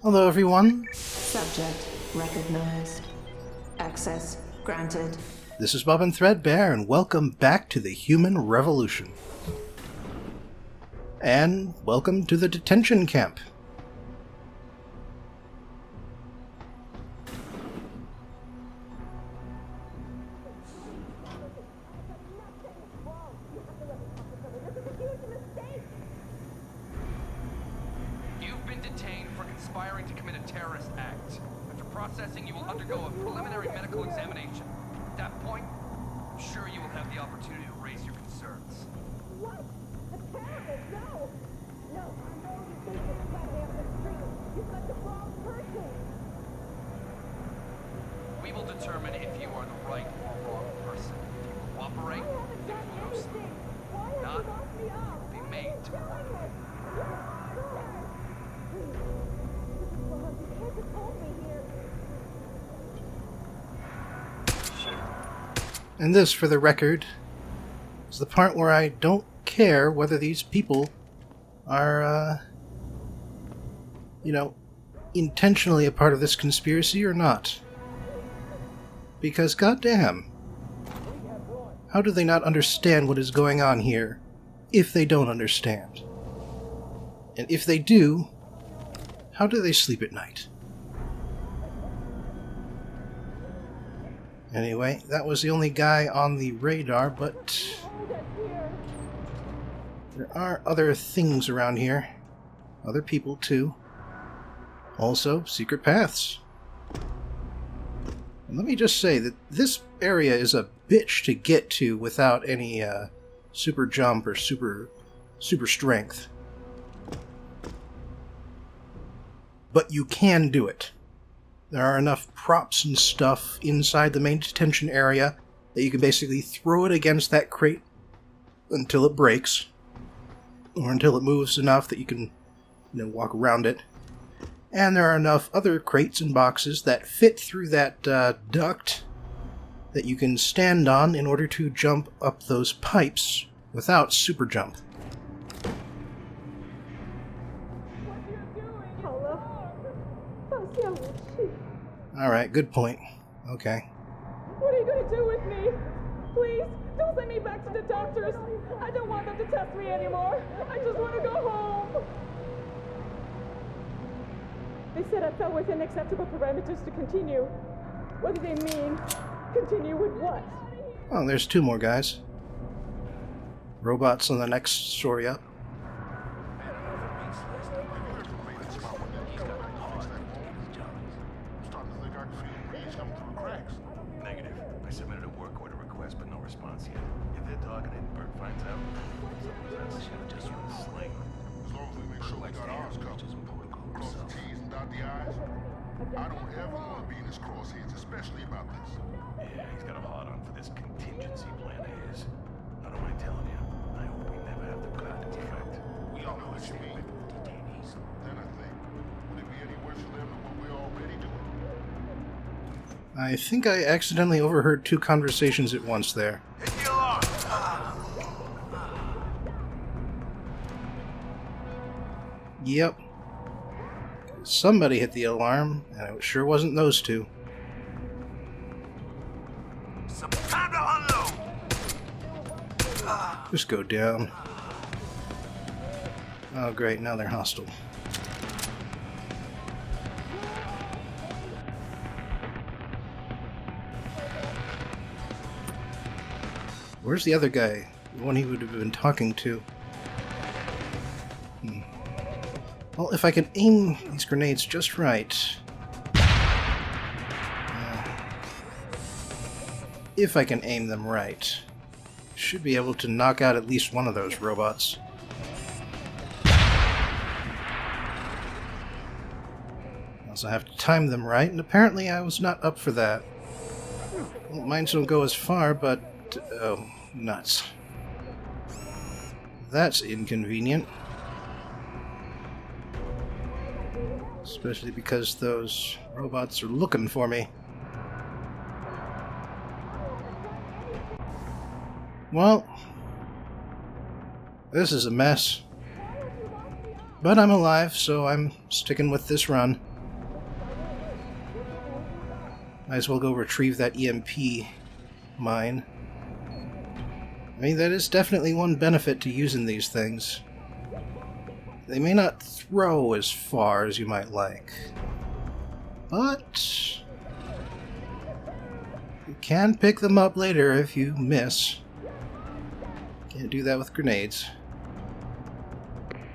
Hello, everyone. Subject recognized. Access granted. This is Bob and Threadbare, and welcome back to the Human Revolution. And welcome to the detention camp. You've been detained for conspiring to commit a terrorist act. After processing, you will undergo a preliminary medical examination. At that point, I'm sure you will have the opportunity to raise your concerns. What? A terrorist? No! No, I know you think it's somebody on the street. You've got the wrong person. We will determine if you are the right or wrong person. If you cooperate, I haven't you done will lose. anything. Why have Not you locked me up? be made to You're cooperate. doing it. Please. Bob, you can't just hold me here. And this, for the record, is the part where I don't care whether these people are, intentionally a part of this conspiracy or not. Because, goddamn, how do they not understand what is going on here, if they don't understand? And if they do, how do they sleep at night? Anyway, that was the only guy on the radar, but there are other things around here. Other people, too. Also, secret paths. And let me just say that this area is a bitch to get to without any super jump or super strength. But you can do it. There are enough props and stuff inside the main detention area that you can basically throw it against that crate until it breaks, or until it moves enough that you can, walk around it. And there are enough other crates and boxes that fit through that duct that you can stand on in order to jump up those pipes without super jump. Alright, good point. Okay. What are you going to do with me? Please, don't send me back to the doctors. I don't want them to test me anymore. I just want to go home. They said I fell within acceptable parameters to continue. What do they mean? Continue with what? Oh, there's two more guys. Robots on the next story up. Negative. I submitted a work order request, but no response yet. If they're targeted and Bert finds out, someone's should have just used a sling. As long as we make sure we got ours covered. Cross the T's and dot the I's. I don't ever want to be in his crosshairs, especially about this. Yeah, he's got a hard on for this contingency plan of his. I don't mind telling you, I hope we never have to put it into effect. We all know what you mean. Then I think, would it be any worse for them than what we're already doing? I think I accidentally overheard two conversations at once there. Hit the alarm! Yep. Somebody hit the alarm, and it sure wasn't those two. Some time to unload! Just go down. Oh great, now they're hostile. Where's the other guy? The one he would have been talking to. Well, if I can aim these grenades just right... if I can aim them right, should be able to knock out at least one of those robots. I also have to time them right, and apparently I was not up for that. Well, mine don't go as far, but... oh, nuts. That's inconvenient. Especially because those robots are looking for me. Well, This is a mess. But I'm alive, so I'm sticking with this run. Might as well go retrieve that EMP mine. I mean, that is definitely one benefit to using these things. They may not throw as far as you might like, but you can pick them up later if you miss. Can't do that with grenades.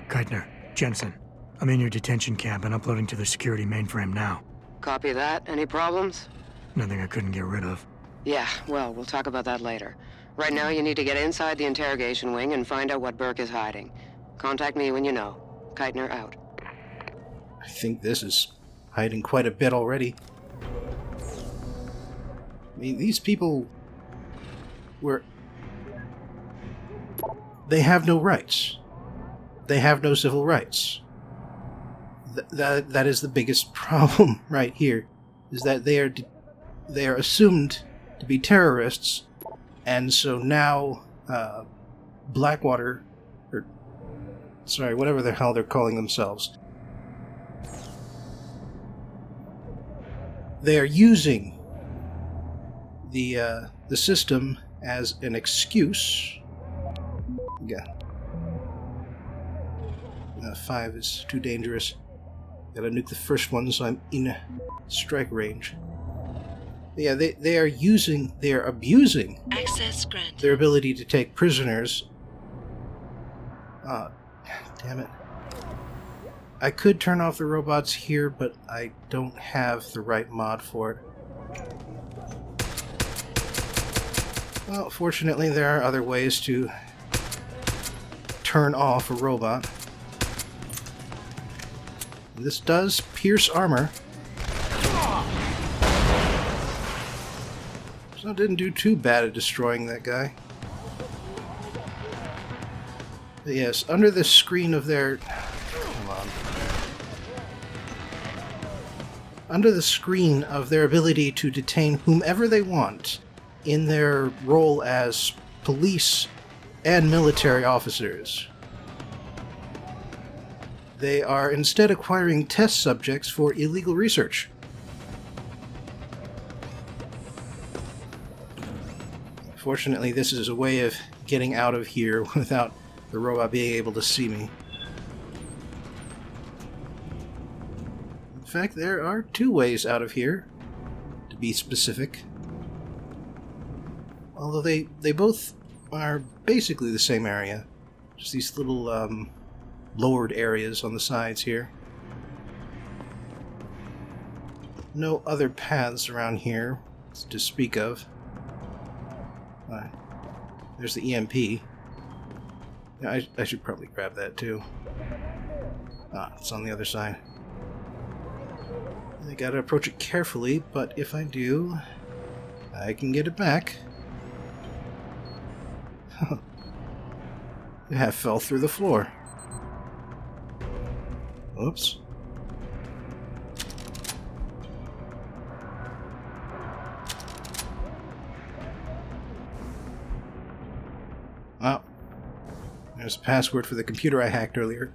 Keitner, Jensen, I'm in your detention camp and uploading to the security mainframe now. Copy that. Any problems? Nothing I couldn't get rid of. Yeah, well, we'll talk about that later. Right now, you need to get inside the interrogation wing and find out what Burke is hiding. Contact me when you know. Keitner out. I think this is hiding quite a bit already. I mean, these people they have no rights. They have no civil rights. That is the biggest problem right here, is that they are assumed to be terrorists, and so now Blackwater, or sorry, whatever the hell they're calling themselves, they are using the system as an excuse. Yeah. 5 is too dangerous. Gotta nuke the first one so I'm in strike range. But yeah, they are abusing Access granted. their ability to take prisoners. Damn it. I could turn off the robots here, but I don't have the right mod for it. Well, fortunately there are other ways to turn off a robot. This does pierce armor. So it didn't do too bad at destroying that guy. But yes, under the screen of their... Come on. Under the screen of their ability to detain whomever they want in their role as police and military officers, they are instead acquiring test subjects for illegal research. Fortunately, this is a way of getting out of here without the robot being able to see me. In fact, there are 2 ways out of here, to be specific. Although they both are basically the same area. Just these little, lowered areas on the sides here. No other paths around here to speak of. There's the EMP. Yeah, I should probably grab that too. It's on the other side. I gotta approach it carefully, but if I do, I can get it back. It half fell through the floor. Oops. Oh. There's a password for the computer I hacked earlier.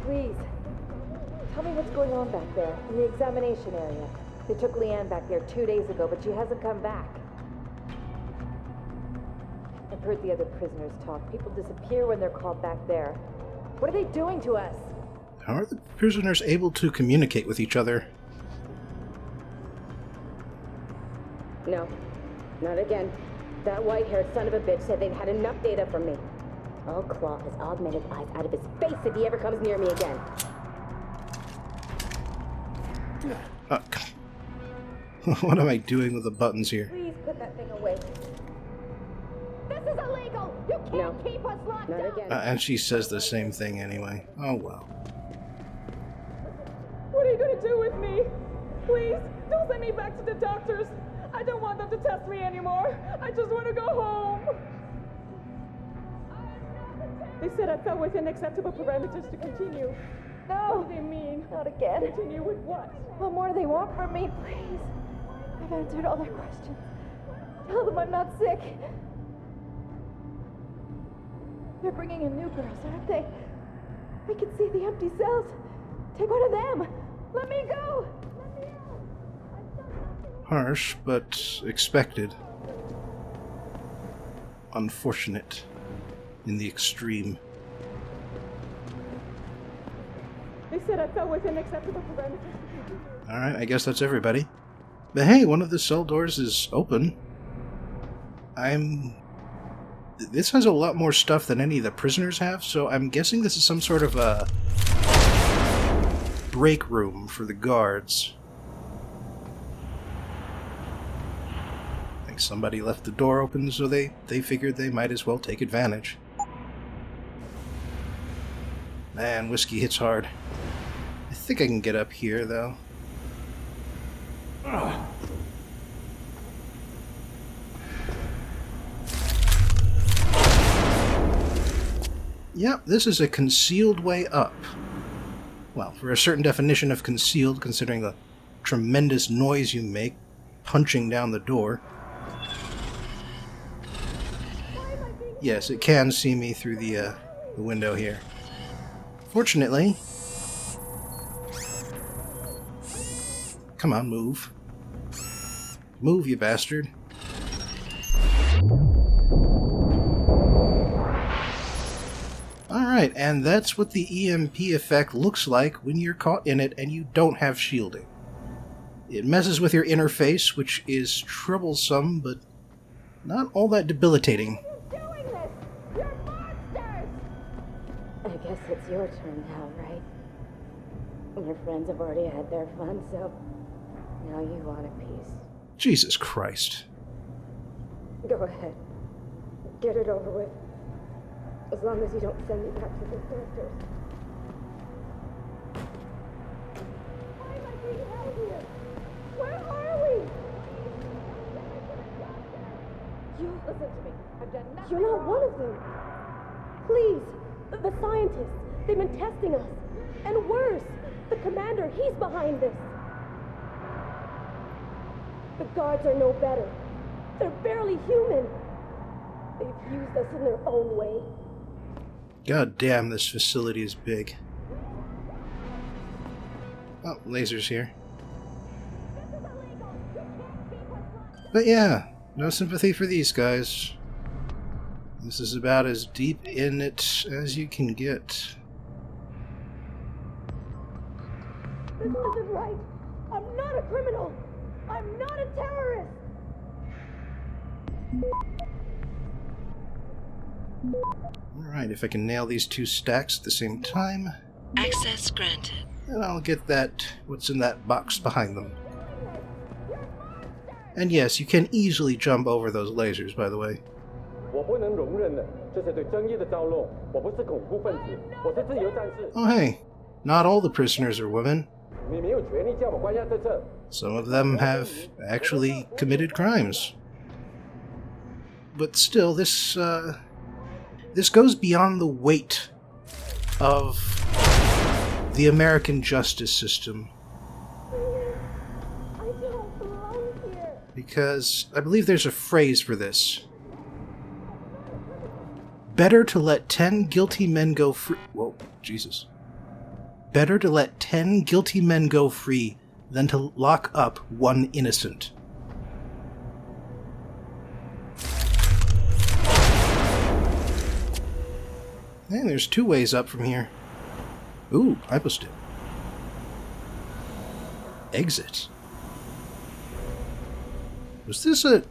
Please, tell me what's going on back there, in the examination area. They took Leanne back there 2 days ago, but she hasn't come back. I've heard the other prisoners talk. People disappear when they're called back there. What are they doing to us? How are the prisoners able to communicate with each other? No, not again. That white-haired son of a bitch said they'd had enough data from me. I'll claw his augmented eyes out of his face if he ever comes near me again. What am I doing with the buttons here? Please put that thing away. This is illegal! You can't keep us locked up! Not again. And she says the same thing anyway. Oh well. What are you gonna do with me? Please, don't send me back to the doctors. I don't want them to test me anymore. I just want to go home. They said I fell within acceptable parameters to continue. No! What do they mean? Not again. Continue with what? What more do they want from me, please? I've answered all their questions. Tell them I'm not sick. They're bringing in new girls, aren't they? I can see the empty cells. Take one of them. Let me go. Let me out. Harsh, but expected. Unfortunate in the extreme. They said I fell within acceptable parameters. Alright, I guess that's everybody. But hey, one of the cell doors is open. This has a lot more stuff than any of the prisoners have, so I'm guessing this is some sort of a break room for the guards. I think somebody left the door open, so they figured they might as well take advantage. Man, whiskey hits hard. I think I can get up here, though. Yep, this is a concealed way up. Well, for a certain definition of concealed, considering the tremendous noise you make punching down the door. Yes, it can see me through the window here. Fortunately... Come on, move. Move, you bastard. Alright, and that's what the EMP effect looks like when you're caught in it and you don't have shielding. It messes with your interface, which is troublesome, but not all that debilitating. Doing this! You're monsters! I guess it's your turn now, right? Your friends have already had their fun, so now you want a piece. Jesus Christ. Go ahead. Get it over with. As long as you don't send me back to the doctors. Why am I being held here? Where are we? You listen to me. I've done nothing. You're not one of them. Please, the scientists. They've been testing us. And worse, the commander, he's behind this. The guards are no better. They're barely human. They've used us in their own way. God damn, this facility is big. Oh, lasers here. But yeah, no sympathy for these guys. This is about as deep in it as you can get. This isn't right. I'm not a criminal. I'm not a terrorist. Alright, if I can nail these two stacks at the same time. Access granted. And I'll get that, what's in that box behind them. And yes, you can easily jump over those lasers, by the way. Oh hey, not all the prisoners are women. Some of them have actually committed crimes. But still, this goes beyond the weight of the American justice system. I don't belong here. Because I believe there's a phrase for this. Better to let 10 guilty men go free. Whoa, Jesus. Better to let 10 guilty men go free than to lock up one innocent. And there's two ways up from here. Ooh, hypostip. Exit. Was this a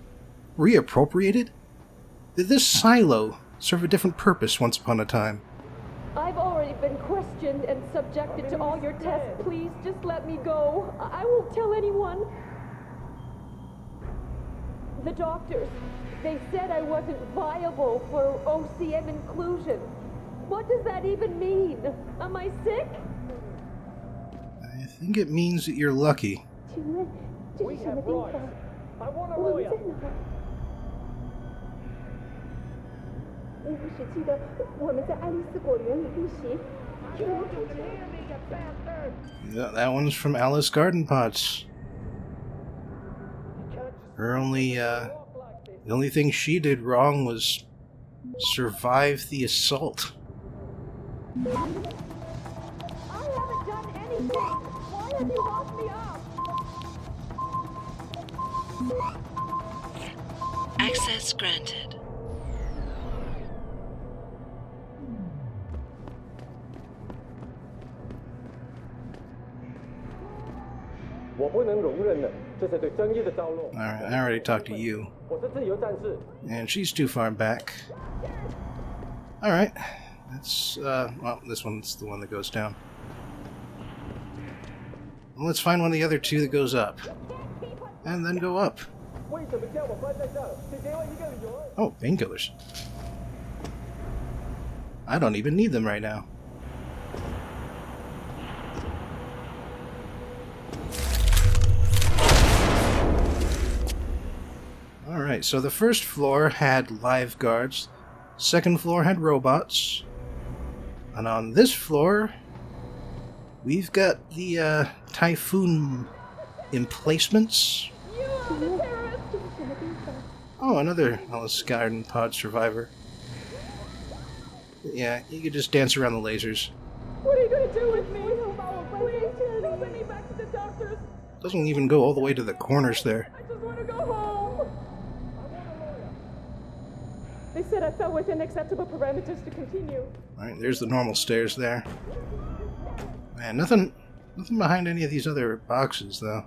reappropriated? Did this silo serve a different purpose once upon a time? I've already been questioned and subjected to all your tests. Please, just let me go. I won't tell anyone. The doctors, they said I wasn't viable for OCM inclusion. What does that even mean? Am I sick? I think it means that you're lucky. We have lawyers. I want a lawyer. Yeah, that one's from Alice Garden Pots. The only thing she did wrong was survive the assault. I haven't done anything. Why have you locked me up? Access granted. Alright, I already talked to you. And she's too far back. Alright. That's, well, this one's the one that goes down. Well, let's find one of the other two that goes up. And then go up. Oh, painkillers. I don't even need them right now. Alright, so the first floor had live guards. Second floor had robots. And on this floor, we've got the Typhoon emplacements. Oh, another Alice Garden Pod survivor. Yeah, you could just dance around the lasers. What are you going to do with me? Please, don't send me back to the doctors. Doesn't even go all the way to the corners there. I just want to go home. They said I fell within acceptable parameters to continue. Alright, there's the normal stairs there. Man, nothing behind any of these other boxes, though.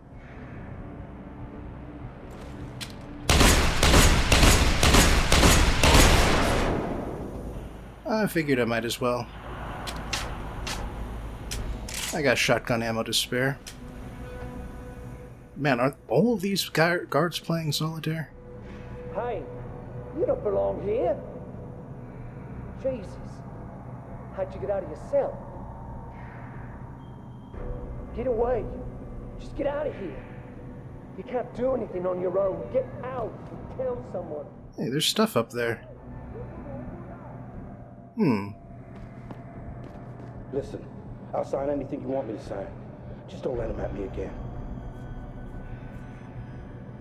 I figured I might as well. I got shotgun ammo to spare. Man, aren't all of these guards playing solitaire? Hey, you don't belong here. Jesus, how'd you get out of your cell? Get away. Just get out of here. You can't do anything on your own. Get out and tell someone. Hey, there's stuff up there. Listen, I'll sign anything you want me to sign. Just don't let him at me again.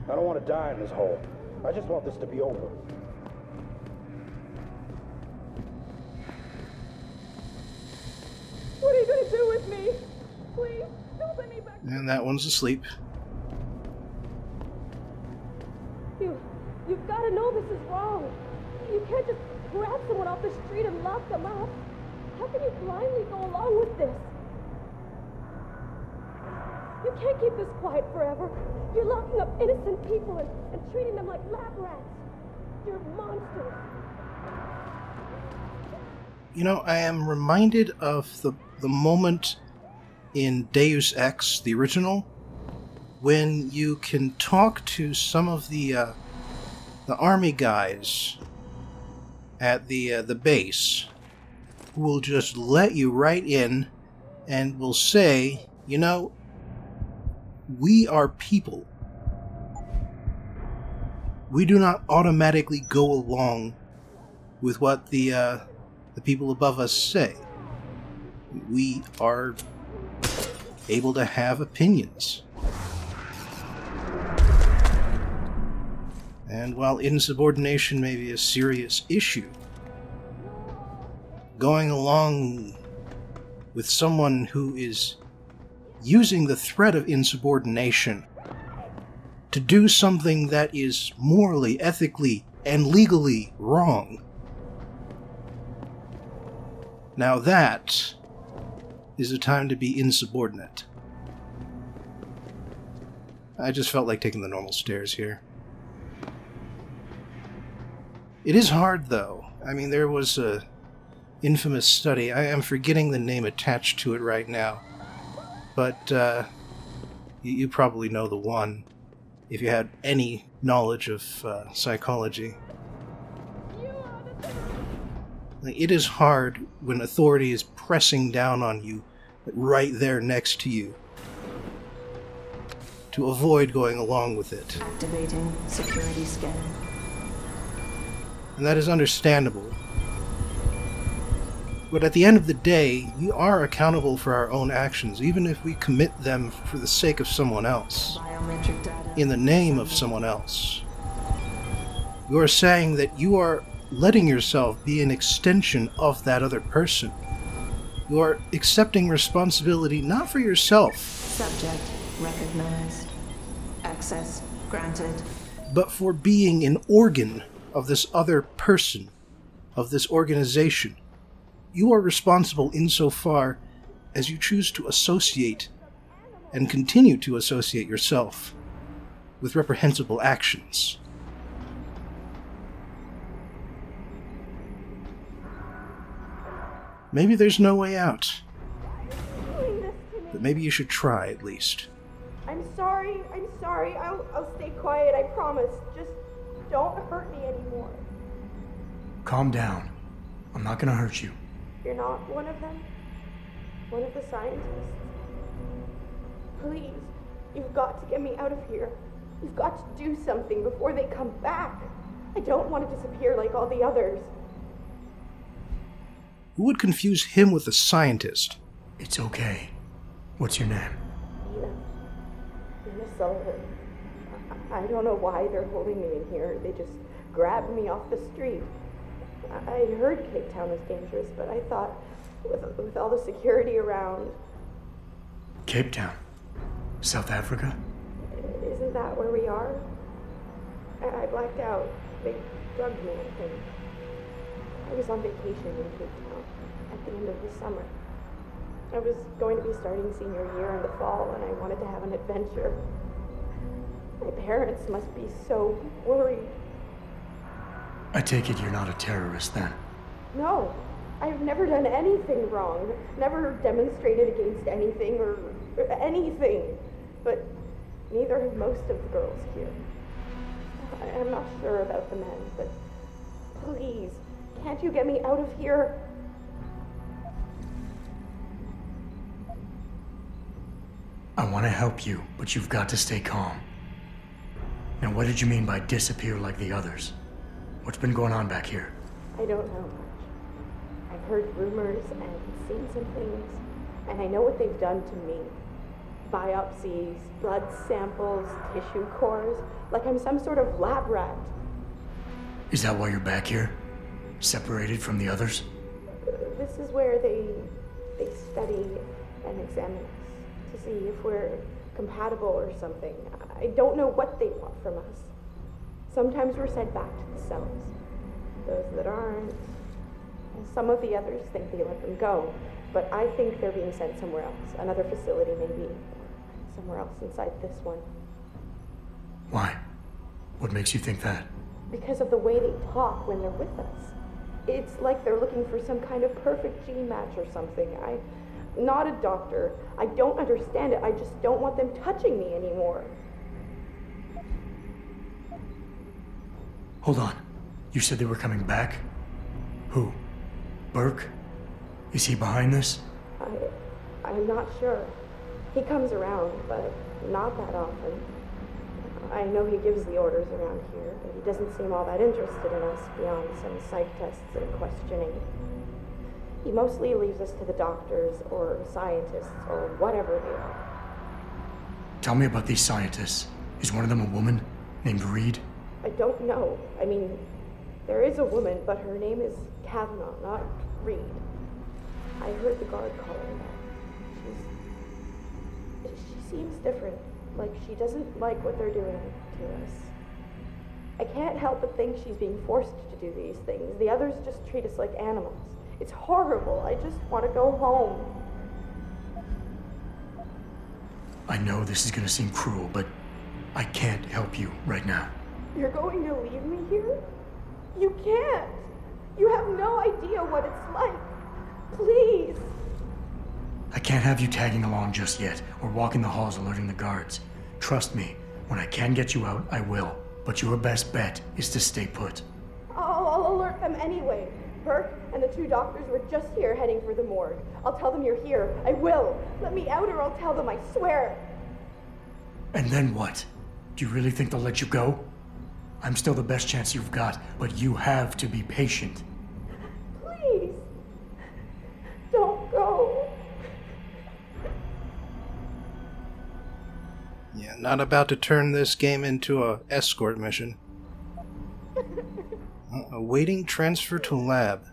I don't want to die in this hole. I just want this to be over. What are you going to do with me? Please, don't send me back. And that one's asleep. You've got to know this is wrong. You can't just grab someone off the street and lock them up. How can you blindly go along with this? You can't keep this quiet forever. You're locking up innocent people and treating them like lab rats. You're monsters. You know, I am reminded of the moment in Deus Ex, the original, when you can talk to some of the army guys at the base, who will just let you right in and will say, you know, we are people. We do not automatically go along with what the people above us say. We are able to have opinions. And while insubordination may be a serious issue, going along with someone who is using the threat of insubordination to do something that is morally, ethically, and legally wrong, now that is a time to be insubordinate. I just felt like taking the normal stairs here. It is hard, though. I mean, there was a infamous study. I am forgetting the name attached to it right now. But you probably know the one, if you had any knowledge of psychology. It is hard when authority is pressing down on you, right there next to you, to avoid going along with it. Activating security scan. And that is understandable. But at the end of the day, we are accountable for our own actions, even if we commit them for the sake of someone else, Biometric data. in the name of someone else. You are saying that you are letting yourself be an extension of that other person. You are accepting responsibility not for yourself. Subject recognized. Access Granted. but for being an organ of this other person, of this organization. You are responsible insofar as you choose to associate and continue to associate yourself with reprehensible actions. Maybe there's no way out, but maybe you should try at least. I'm sorry. I'll stay quiet, I promise. Just don't hurt me anymore. Calm down. I'm not gonna hurt you. You're not one of them? One of the scientists? Please, you've got to get me out of here. You've got to do something before they come back. I don't want to disappear like all the others. Who would confuse him with a scientist? It's okay. What's your name? Nina Sullivan. I don't know why they're holding me in here. They just grabbed me off the street. I heard Cape Town was dangerous, but I thought with all the security around... Cape Town? South Africa? Isn't that where we are? I blacked out. They drugged me, I think. I was on vacation in Cape Town at the end of the summer. I was going to be starting senior year in the fall, and I wanted to have an adventure. My parents must be so worried. I take it you're not a terrorist, then? No, I've never done anything wrong. Never demonstrated against anything or anything. But neither have most of the girls here. I'm not sure about the men, but please, can't you get me out of here? I want to help you, but you've got to stay calm. Now, what did you mean by disappear like the others? What's been going on back here? I don't know much. I've heard rumors and seen some things, and I know what they've done to me. Biopsies, blood samples, tissue cores, like I'm some sort of lab rat. Is that why you're back here? Separated from the others? This is where they study and examine us to see if we're compatible or something. I don't know what they want from us. Sometimes we're sent back to the cells. Those that aren't, some of the others think they let them go, but I think they're being sent somewhere else, another facility maybe, somewhere else inside this one. Why? What makes you think that? Because of the way they talk when they're with us. It's like they're looking for some kind of perfect gene match or something. I'm not a doctor. I don't understand it. I just don't want them touching me anymore. Hold on. You said they were coming back? Who? Burke? Is he behind this? I'm not sure. He comes around, but not that often. I know he gives the orders around here, but he doesn't seem all that interested in us beyond some psych tests and questioning. He mostly leaves us to the doctors or scientists or whatever they are. Tell me about these scientists. Is one of them a woman named Reed? I don't know. I mean, there is a woman, but her name is Kavanaugh, not Reed. I heard the guard call her that. She seems different. Like she doesn't like what they're doing to us. I can't help but think she's being forced to do these things. The others just treat us like animals. It's horrible. I just want to go home. I know this is gonna seem cruel, but I can't help you right now. You're going to leave me here? You can't. You have no idea what it's like. Please. I can't have you tagging along just yet, or walking the halls alerting the guards. Trust me, when I can get you out, I will. But your best bet is to stay put. I'll alert them anyway. Burke and the two doctors were just here heading for the morgue. I'll tell them you're here. I will. Let me out or I'll tell them, I swear. And then what? Do you really think they'll let you go? I'm still the best chance you've got, but you have to be patient. Please. Don't go. Yeah, not about to turn this game into a escort mission. Awaiting transfer to lab.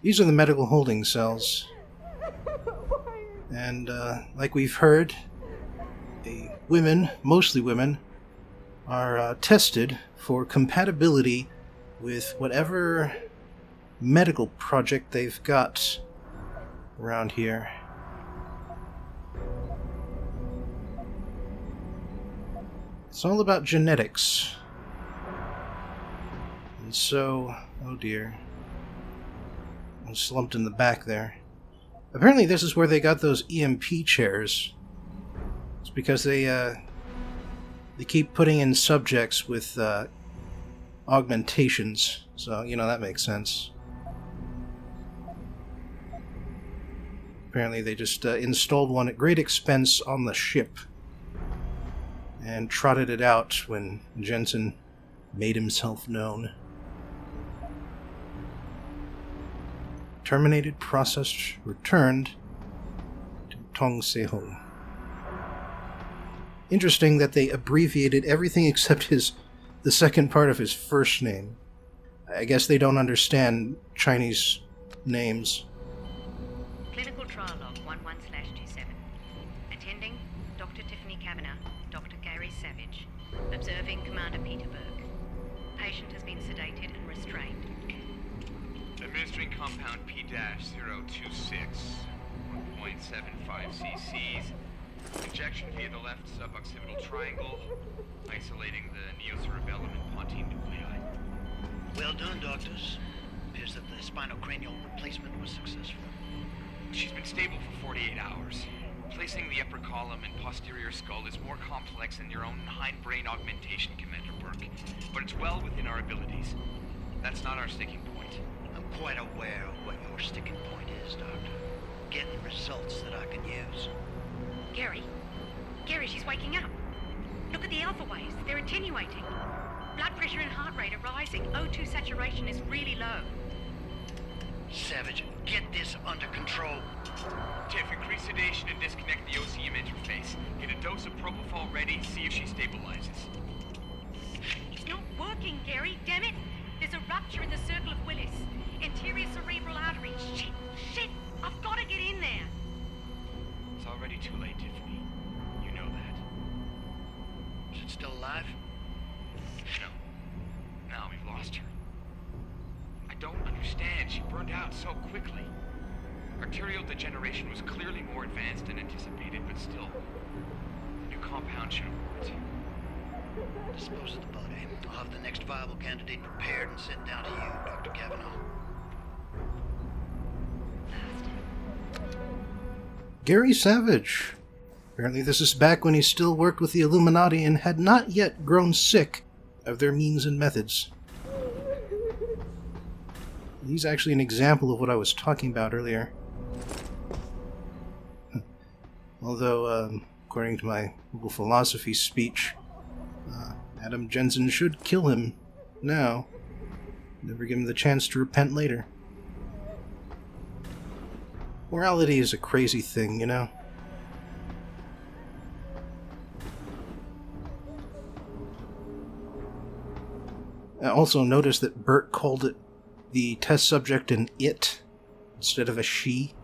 These are the medical holding cells. And, like we've heard, women, mostly women, are tested for compatibility with whatever medical project they've got around here. It's all about genetics. And so, oh dear. I'm slumped in the back there. Apparently this is where they got those EMP chairs. It's because they keep putting in subjects with augmentations. So, you know, that makes sense. Apparently they just installed one at great expense on the ship and trotted it out when Jensen made himself known. Terminated, processed, returned to Tong Se-ho. Interesting that they abbreviated everything except the second part of his first name. I guess they don't understand Chinese names. Clinical trial log 11/27. Attending Dr. Tiffany Kavanagh, Dr. Gary Savage. Observing Commander Peter Burke. Patient has been sedated and restrained. Administering compound P-026, 1.75 cc's. Injection via the left suboccipital triangle, isolating the neocerebellum and pontine nuclei. Well done, doctors. Appears that the spinocranial replacement was successful. She's been stable for 48 hours. Placing the upper column and posterior skull is more complex than your own hindbrain augmentation, Commander Burke, but it's well within our abilities. That's not our sticking point. I'm quite aware of what your sticking point is, Doctor. Getting results that I can use. Gary? Gary, she's waking up. Look at the alpha waves. They're attenuating. Blood pressure and heart rate are rising. O2 saturation is really low. Savage, get this under control. Tiff, increase sedation and disconnect the OCM interface. Get a dose of propofol ready, see if she stabilizes. It's not working, Gary. Damn it. There's a rupture in the circle of Willis. Anterior cerebral artery. Shit. I've got to get in there. It's already too late, Tiffany. You know that. Is it still alive? No. Now we've lost her. I don't understand. She burned out so quickly. Arterial degeneration was clearly more advanced than anticipated, but still, the new compound should have worked. Dispose of the body. I'll have the next viable candidate prepared and sent down to you, Dr. Kavanaugh. Gary Savage. Apparently this is back when he still worked with the Illuminati and had not yet grown sick of their means and methods. He's actually an example of what I was talking about earlier. Although, according to my Google philosophy speech, Adam Jensen should kill him now. Never give him the chance to repent later. Morality is a crazy thing, you know? I also noticed that Bert called it the test subject an it instead of a she.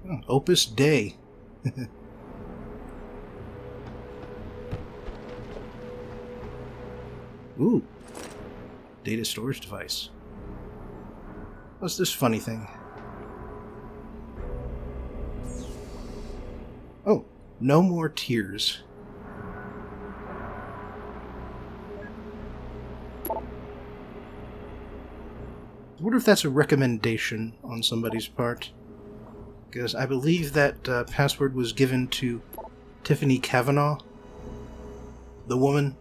Oh, Opus Dei. Ooh. Data storage device. What's this funny thing? Oh, no more tears. I wonder if that's a recommendation on somebody's part. Because I believe that password was given to Tiffany Kavanagh, the woman.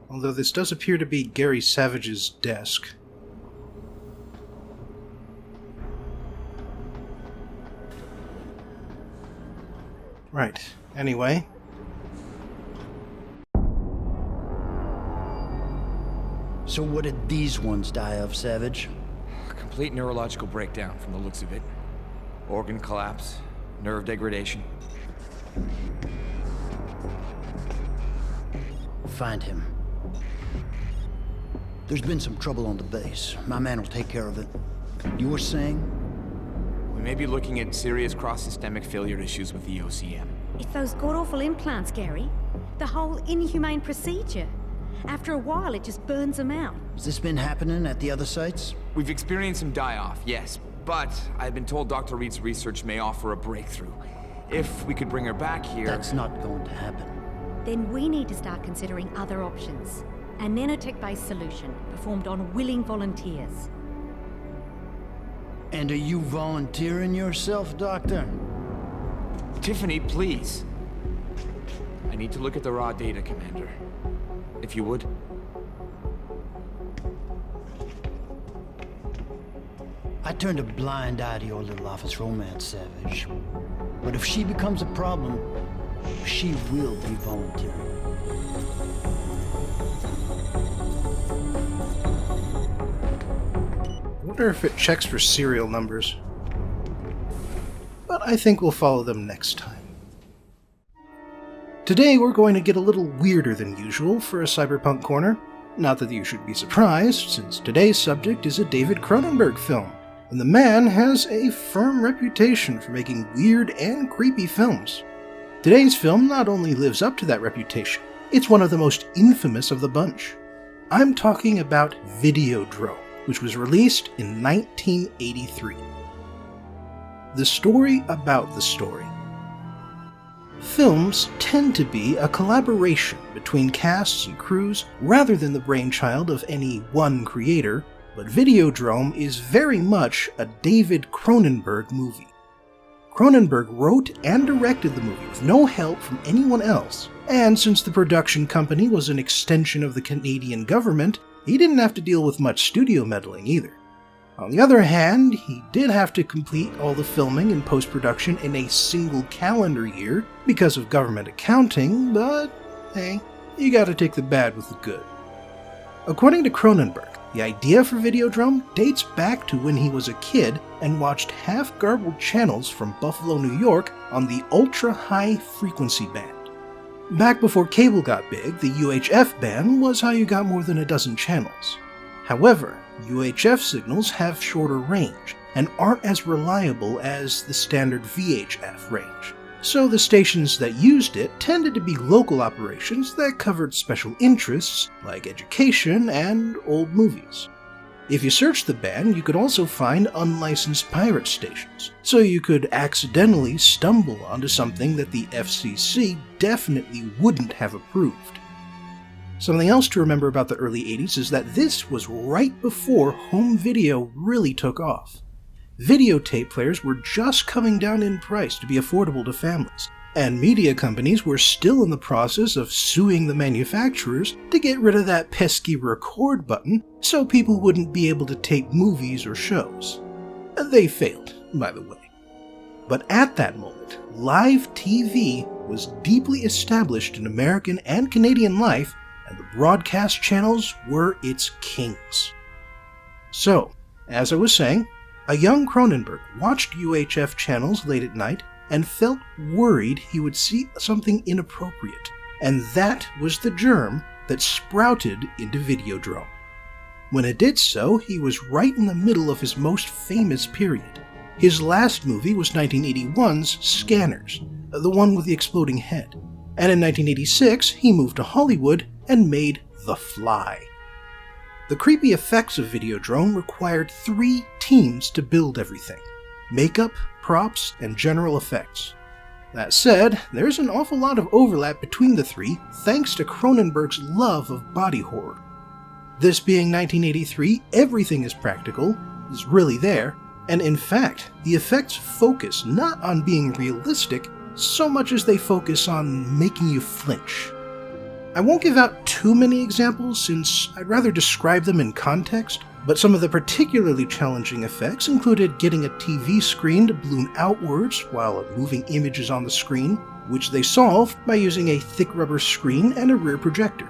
Although this does appear to be Gary Savage's desk. Right. Anyway. So what did these ones die of, Savage? Complete neurological breakdown from the looks of it. Organ collapse, nerve degradation. Find him. There's been some trouble on the base. My man will take care of it. You were saying? We may be looking at serious cross-systemic failure issues with the OCM. It's those god-awful implants, Gary. The whole inhumane procedure. After a while, it just burns them out. Has this been happening at the other sites? We've experienced some die-off, yes. But I've been told Dr. Reed's research may offer a breakthrough. If we could bring her back here... That's not going to happen. Then we need to start considering other options. A nanotech-based solution performed on willing volunteers. And are you volunteering yourself, Doctor? Tiffany, please. I need to look at the raw data, Commander. If you would. I turned a blind eye to your little office romance, Savage. But if she becomes a problem, she will be volunteering. I wonder if it checks for serial numbers. But I think we'll follow them next time. Today we're going to get a little weirder than usual for a Cyberpunk Corner. Not that you should be surprised, since today's subject is a David Cronenberg film, and the man has a firm reputation for making weird and creepy films. Today's film not only lives up to that reputation, it's one of the most infamous of the bunch. I'm talking about Videodrome, which was released in 1983. The story about the story. Films tend to be a collaboration between casts and crews rather than the brainchild of any one creator, but Videodrome is very much a David Cronenberg movie. Cronenberg wrote and directed the movie with no help from anyone else, and since the production company was an extension of the Canadian government, he didn't have to deal with much studio meddling either. On the other hand, he did have to complete all the filming and post-production in a single calendar year because of government accounting, but hey, you gotta take the bad with the good. According to Cronenberg, the idea for Videodrome dates back to when he was a kid and watched half-garbled channels from Buffalo, New York on the ultra-high frequency band. Back before cable got big, the UHF band was how you got more than a dozen channels. However, UHF signals have shorter range and aren't as reliable as the standard VHF range, so the stations that used it tended to be local operations that covered special interests like education and old movies. If you searched the band, you could also find unlicensed pirate stations, so you could accidentally stumble onto something that the FCC definitely wouldn't have approved. Something else to remember about the early 80s is that this was right before home video really took off. Videotape players were just coming down in price to be affordable to families, and media companies were still in the process of suing the manufacturers to get rid of that pesky record button so people wouldn't be able to tape movies or shows. They failed, by the way. But at that moment, live TV was deeply established in American and Canadian life, and the broadcast channels were its kings. So, as I was saying, a young Cronenberg watched UHF channels late at night and felt worried he would see something inappropriate, and that was the germ that sprouted into Videodrome. When it did so, he was right in the middle of his most famous period. His last movie was 1981's Scanners, the one with the exploding head, and in 1986 he moved to Hollywood and made The Fly. The creepy effects of Videodrome required 3 teams to build everything: makeup, props, and general effects. That said, there's an awful lot of overlap between the 3 thanks to Cronenberg's love of body horror. This being 1983, everything is practical, is really there, and in fact, the effects focus not on being realistic so much as they focus on making you flinch. I won't give out too many examples since I'd rather describe them in context, but some of the particularly challenging effects included getting a TV screen to balloon outwards while moving images on the screen, which they solved by using a thick rubber screen and a rear projector.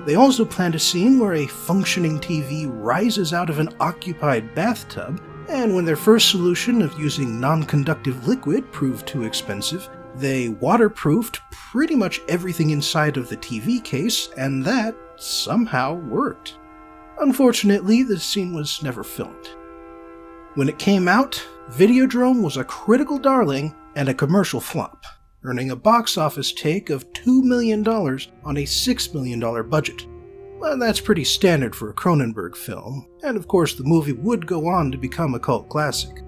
They also planned a scene where a functioning TV rises out of an occupied bathtub, and when their first solution of using non-conductive liquid proved too expensive, they waterproofed pretty much everything inside of the TV case, and that somehow worked. Unfortunately, the scene was never filmed. When it came out, Videodrome was a critical darling and a commercial flop, earning a box office take of $2 million on a $6 million budget. Well, that's pretty standard for a Cronenberg film, and of course the movie would go on to become a cult classic.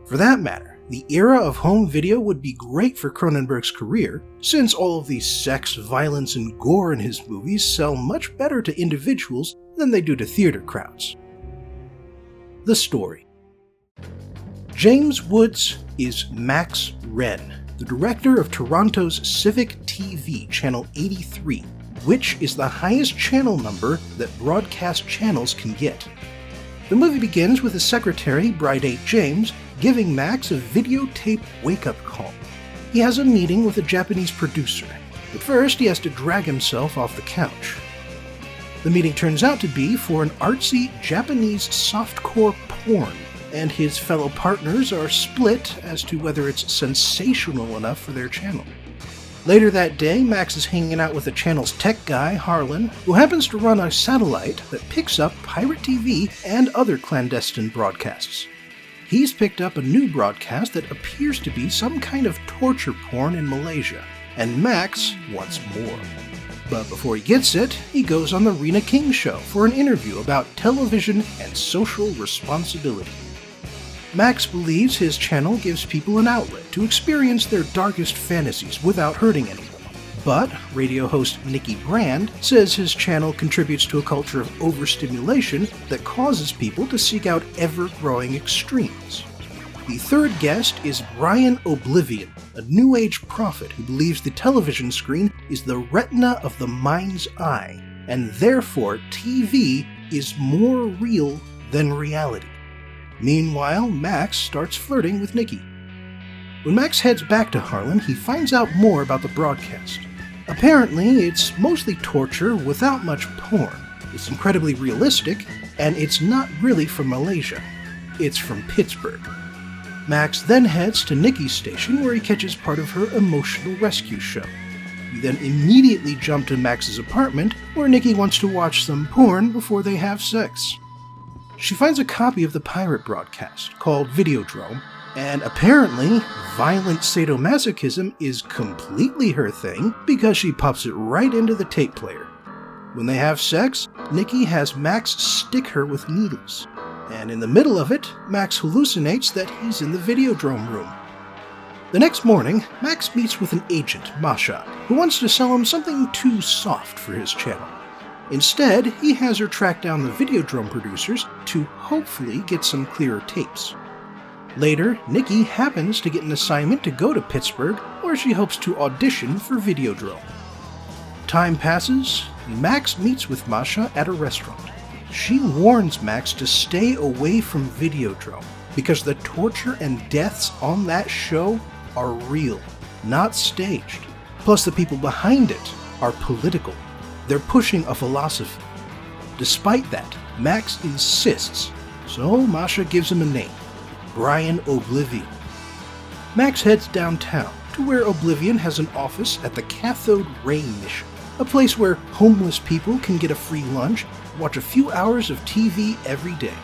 For that matter, the era of home video would be great for Cronenberg's career, since all of the sex, violence, and gore in his movies sell much better to individuals than they do to theater crowds. The story. James Woods is Max Wren, the director of Toronto's Civic TV Channel 83, which is the highest channel number that broadcast channels can get. The movie begins with his secretary, Bride James, giving Max a videotape wake-up call. He has a meeting with a Japanese producer, but first he has to drag himself off the couch. The meeting turns out to be for an artsy Japanese softcore porn, and his fellow partners are split as to whether it's sensational enough for their channel. Later that day, Max is hanging out with the channel's tech guy, Harlan, who happens to run a satellite that picks up pirate TV and other clandestine broadcasts. He's picked up a new broadcast that appears to be some kind of torture porn in Malaysia, and Max wants more. But before he gets it, he goes on the Rena King show for an interview about television and social responsibility. Max believes his channel gives people an outlet to experience their darkest fantasies without hurting anyone. But radio host Nikki Brand says his channel contributes to a culture of overstimulation that causes people to seek out ever-growing extremes. The third guest is Brian Oblivion, a New Age prophet who believes the television screen is the retina of the mind's eye, and therefore TV is more real than reality. Meanwhile, Max starts flirting with Nikki. When Max heads back to Harlan, he finds out more about the broadcast. Apparently, it's mostly torture without much porn. It's incredibly realistic, and it's not really from Malaysia. It's from Pittsburgh. Max then heads to Nikki's station where he catches part of her emotional rescue show. We then immediately jump to Max's apartment where Nikki wants to watch some porn before they have sex. She finds a copy of the pirate broadcast, called Videodrome, and apparently, violent sadomasochism is completely her thing because she pops it right into the tape player. When they have sex, Nikki has Max stick her with needles, and in the middle of it, Max hallucinates that he's in the Videodrome room. The next morning, Max meets with an agent, Masha, who wants to sell him something too soft for his channel. Instead, he has her track down the Videodrome producers to hopefully get some clearer tapes. Later, Nikki happens to get an assignment to go to Pittsburgh, where she hopes to audition for Videodrome. Time passes, and Max meets with Masha at a restaurant. She warns Max to stay away from Videodrome, because the torture and deaths on that show are real, not staged. Plus, the people behind it are political. They're pushing a philosophy. Despite that, Max insists, so Masha gives him a name, Brian Oblivion. Max heads downtown to where Oblivion has an office at the Cathode Ray Mission, a place where homeless people can get a free lunch, watch a few hours of TV every day.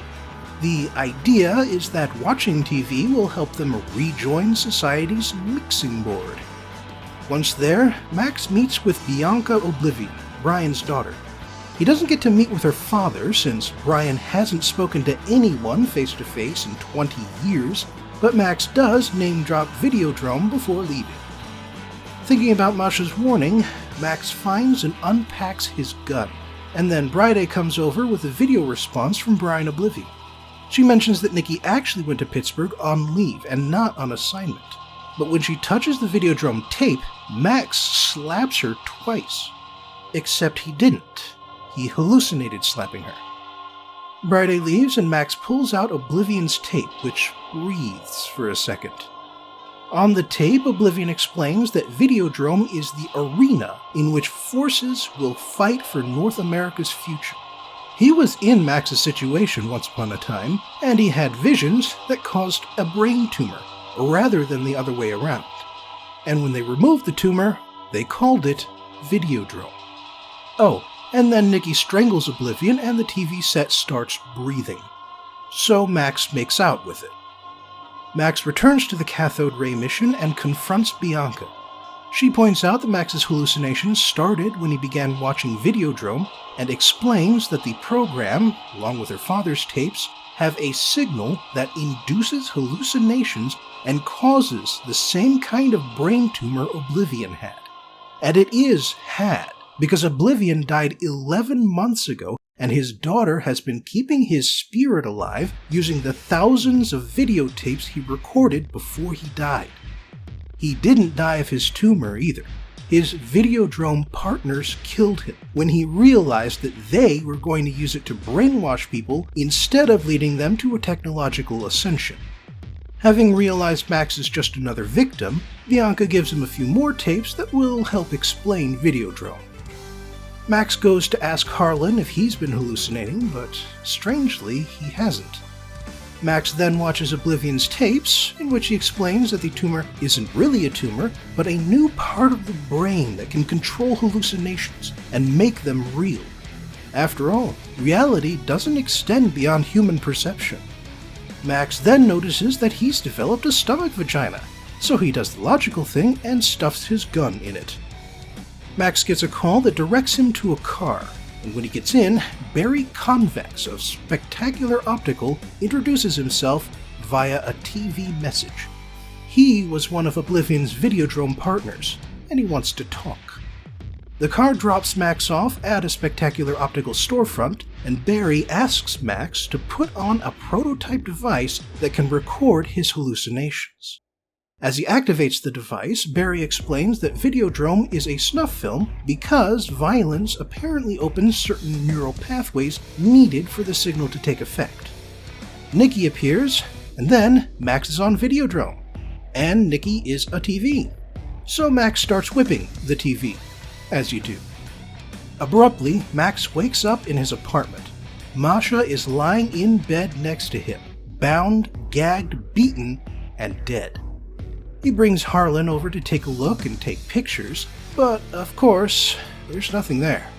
The idea is that watching TV will help them rejoin society's mixing board. Once there, Max meets with Bianca Oblivion, Brian's daughter. He doesn't get to meet with her father since Brian hasn't spoken to anyone face-to-face in 20 years, but Max does name-drop Videodrome before leaving. Thinking about Masha's warning, Max finds and unpacks his gun, and then Bride comes over with a video response from Brian Oblivion. She mentions that Nikki actually went to Pittsburgh on leave and not on assignment, but when she touches the Videodrome tape, Max slaps her twice. Except he didn't. He hallucinated slapping her. Bride leaves and Max pulls out Oblivion's tape, which breathes for a second. On the tape, Oblivion explains that Videodrome is the arena in which forces will fight for North America's future. He was in Max's situation once upon a time, and he had visions that caused a brain tumor, rather than the other way around. And when they removed the tumor, they called it Videodrome. Oh, and then Nikki strangles Oblivion and the TV set starts breathing. so Max makes out with it. Max returns to the cathode ray mission and confronts Bianca. She points out that Max's hallucinations started when he began watching Videodrome and explains that the program, along with her father's tapes, have a signal that induces hallucinations and causes the same kind of brain tumor Oblivion had. And it is had, because Oblivion died 11 months ago, and his daughter has been keeping his spirit alive using the thousands of videotapes he recorded before he died. He didn't die of his tumor either. His Videodrome partners killed him when he realized that they were going to use it to brainwash people instead of leading them to a technological ascension. Having realized Max is just another victim, Bianca gives him a few more tapes that will help explain Videodrome. Max goes to ask Harlan if he's been hallucinating, but strangely, he hasn't. Max then watches Oblivion's tapes, in which he explains that the tumor isn't really a tumor, but a new part of the brain that can control hallucinations and make them real. After all, reality doesn't extend beyond human perception. Max then notices that he's developed a stomach vagina, so he does the logical thing and stuffs his gun in it. Max gets a call that directs him to a car, and when he gets in, Barry Convex of Spectacular Optical introduces himself via a TV message. He was one of Oblivion's Videodrome partners, and he wants to talk. The car drops Max off at a Spectacular Optical storefront, and Barry asks Max to put on a prototype device that can record his hallucinations. As he activates the device, Barry explains that Videodrome is a snuff film because violence apparently opens certain neural pathways needed for the signal to take effect. Nikki appears, and then Max is on Videodrome, and Nikki is a TV. So Max starts whipping the TV, as you do. Abruptly, Max wakes up in his apartment. Masha is lying in bed next to him, bound, gagged, beaten, and dead. He brings Harlan over to take a look and take pictures, but of course, there's nothing there.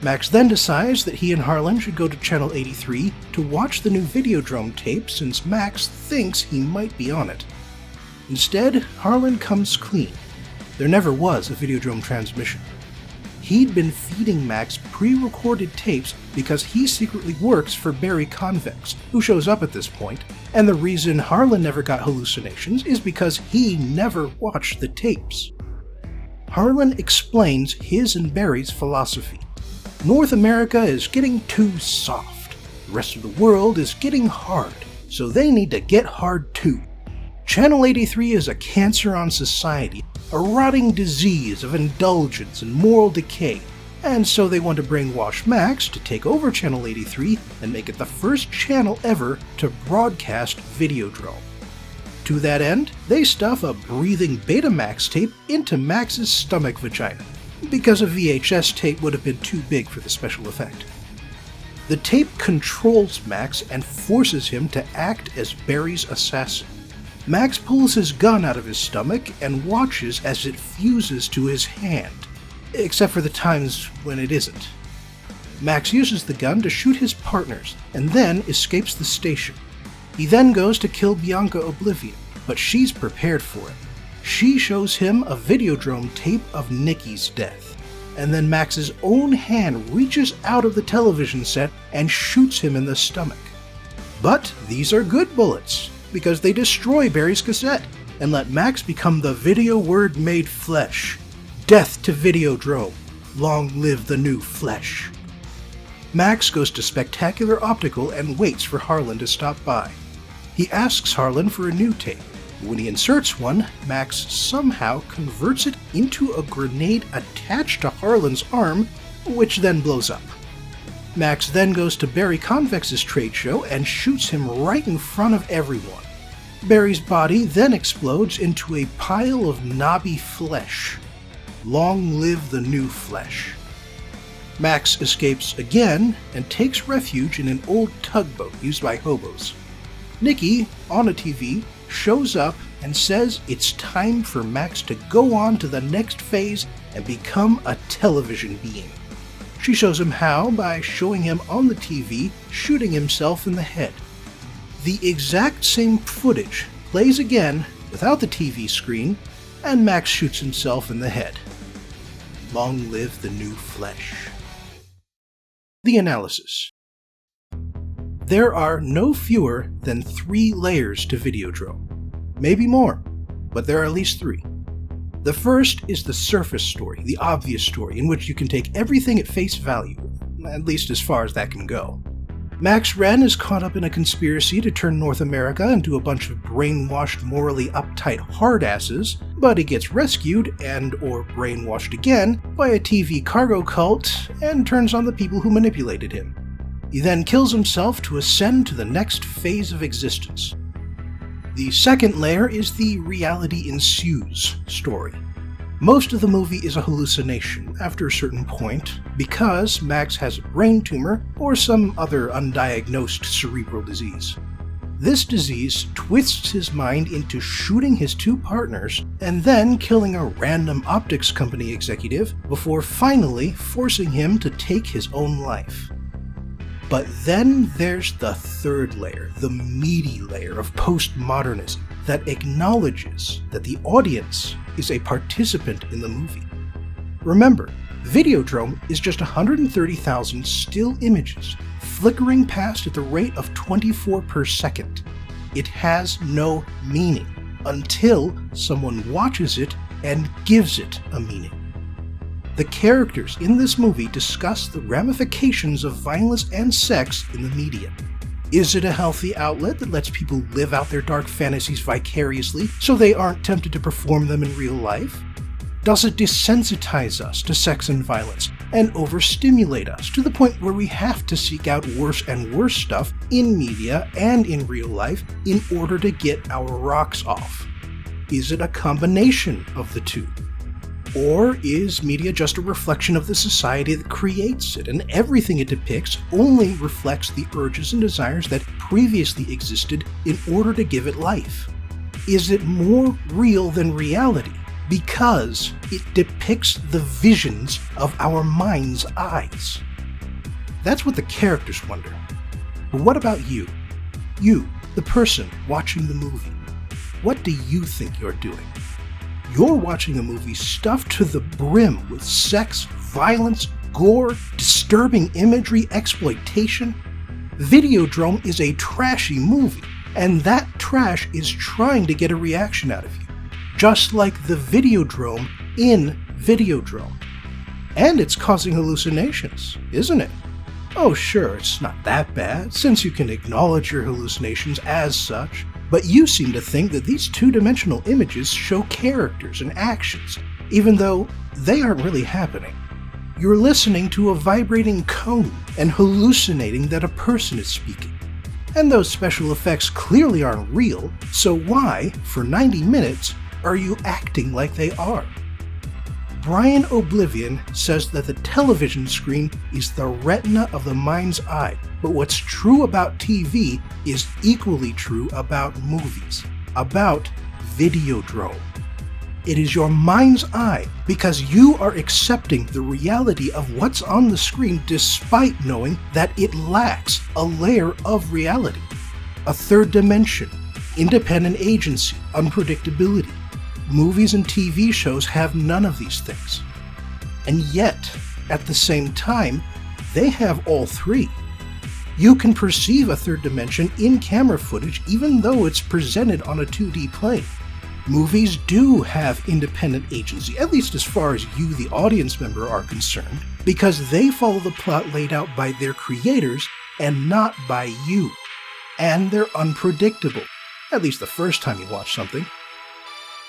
Max then decides that he and Harlan should go to Channel 83 to watch the new Videodrome tape since Max thinks he might be on it. Instead, Harlan comes clean. There never was a Videodrome transmission. He'd been feeding Max pre-recorded tapes because he secretly works for Barry Convex, who shows up at this point, and the reason Harlan never got hallucinations is because he never watched the tapes. Harlan explains his and Barry's philosophy. North America is getting too soft. The rest of the world is getting hard, so they need to get hard too. Channel 83 is a cancer on society, a rotting disease of indulgence and moral decay, and so they want to brainwash Max to take over Channel 83 and make it the first channel ever to broadcast Videodrome. To that end, they stuff a breathing Betamax tape into Max's stomach vagina, because a VHS tape would have been too big for the special effect. The tape controls Max and forces him to act as Barry's assassin. Max pulls his gun out of his stomach and watches as it fuses to his hand, except for the times when it isn't. Max uses the gun to shoot his partners and then escapes the station. He then goes to kill Bianca Oblivion, but she's prepared for it. She shows him a Videodrome tape of Nikki's death, and then Max's own hand reaches out of the television set and shoots him in the stomach. But these are good bullets, because they destroy Barry's cassette and let Max become the video word made flesh. Death to Videodrome. Long live the new flesh. Max goes to Spectacular Optical and waits for Harlan to stop by. He asks Harlan for a new tape. When he inserts one, Max somehow converts it into a grenade attached to Harlan's arm, which then blows up. Max then goes to Barry Convex's trade show and shoots him right in front of everyone. Barry's body then explodes into a pile of knobby flesh. Long live the new flesh. Max escapes again and takes refuge in an old tugboat used by hobos. Nikki, on a TV, shows up and says it's time for Max to go on to the next phase and become a television being. She shows him how by showing him on the TV shooting himself in the head. The exact same footage plays again without the TV screen, and Max shoots himself in the head. Long live the new flesh. The analysis. There are no fewer than 3 layers to Videodrome. Maybe more, but there are at least 3. The first is the surface story, the obvious story, in which you can take everything at face value, at least as far as that can go. Max Wren is caught up in a conspiracy to turn North America into a bunch of brainwashed, morally uptight hardasses, but he gets rescued and/or brainwashed again by a TV cargo cult and turns on the people who manipulated him. He then kills himself to ascend to the next phase of existence. The second layer is the reality ensues story. Most of the movie is a hallucination after a certain point because Max has a brain tumor or some other undiagnosed cerebral disease. This disease twists his mind into shooting his 2 partners and then killing a random optics company executive before finally forcing him to take his own life. But then there's the third layer, the meaty layer of postmodernism that acknowledges that the audience is a participant in the movie. Remember, Videodrome is just 130,000 still images flickering past at the rate of 24 per second. It has no meaning until someone watches it and gives it a meaning. The characters in this movie discuss the ramifications of violence and sex in the media. Is it a healthy outlet that lets people live out their dark fantasies vicariously so they aren't tempted to perform them in real life? Does it desensitize us to sex and violence and overstimulate us to the point where we have to seek out worse and worse stuff in media and in real life in order to get our rocks off? Is it a combination of the two? Or is media just a reflection of the society that creates it, and everything it depicts only reflects the urges and desires that previously existed in order to give it life? Is it more real than reality because it depicts the visions of our mind's eyes? That's what the characters wonder. But what about you? You, the person watching the movie. What do you think you're doing? You're watching a movie stuffed to the brim with sex, violence, gore, disturbing imagery, exploitation. Videodrome is a trashy movie, and that trash is trying to get a reaction out of you, just like the Videodrome in Videodrome. And it's causing hallucinations, isn't it? Oh sure, it's not that bad, since you can acknowledge your hallucinations as such. But you seem to think that these 2-dimensional images show characters and actions, even though they aren't really happening. You're listening to a vibrating cone and hallucinating that a person is speaking. And those special effects clearly aren't real, so why, for 90 minutes, are you acting like they are? Brian Oblivion says that the television screen is the retina of the mind's eye, but what's true about TV is equally true about movies, about Videodrome. It is your mind's eye because you are accepting the reality of what's on the screen despite knowing that it lacks a layer of reality, a third dimension, independent agency, unpredictability. Movies and TV shows have none of these things. And yet, at the same time, they have all 3. You can perceive a third dimension in camera footage even though it's presented on a 2D plane. Movies do have independent agency, at least as far as you, the audience member, are concerned, because they follow the plot laid out by their creators and not by you. And they're unpredictable, at least the first time you watch something.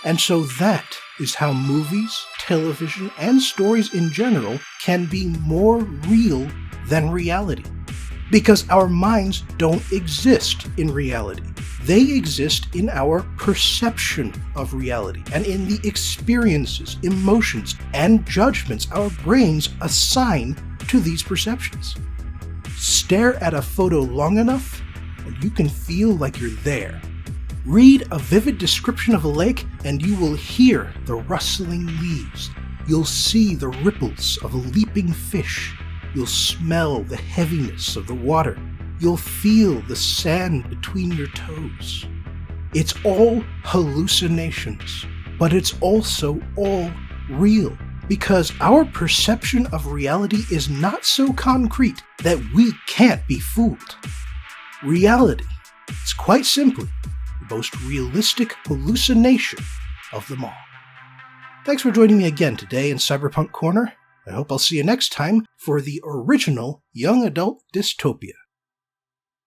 And so that is how movies, television, and stories in general can be more real than reality. Because our minds don't exist in reality. They exist in our perception of reality and in the experiences, emotions, and judgments our brains assign to these perceptions. Stare at a photo long enough, and you can feel like you're there. Read a vivid description of a lake and you will hear the rustling leaves. You'll see the ripples of a leaping fish. You'll smell the heaviness of the water. You'll feel the sand between your toes. It's all hallucinations, but it's also all real, because our perception of reality is not so concrete that we can't be fooled. Reality is quite simply the most realistic hallucination of them all. Thanks for joining me again today in Cyberpunk Corner. I hope I'll see you next time for the original young adult dystopia.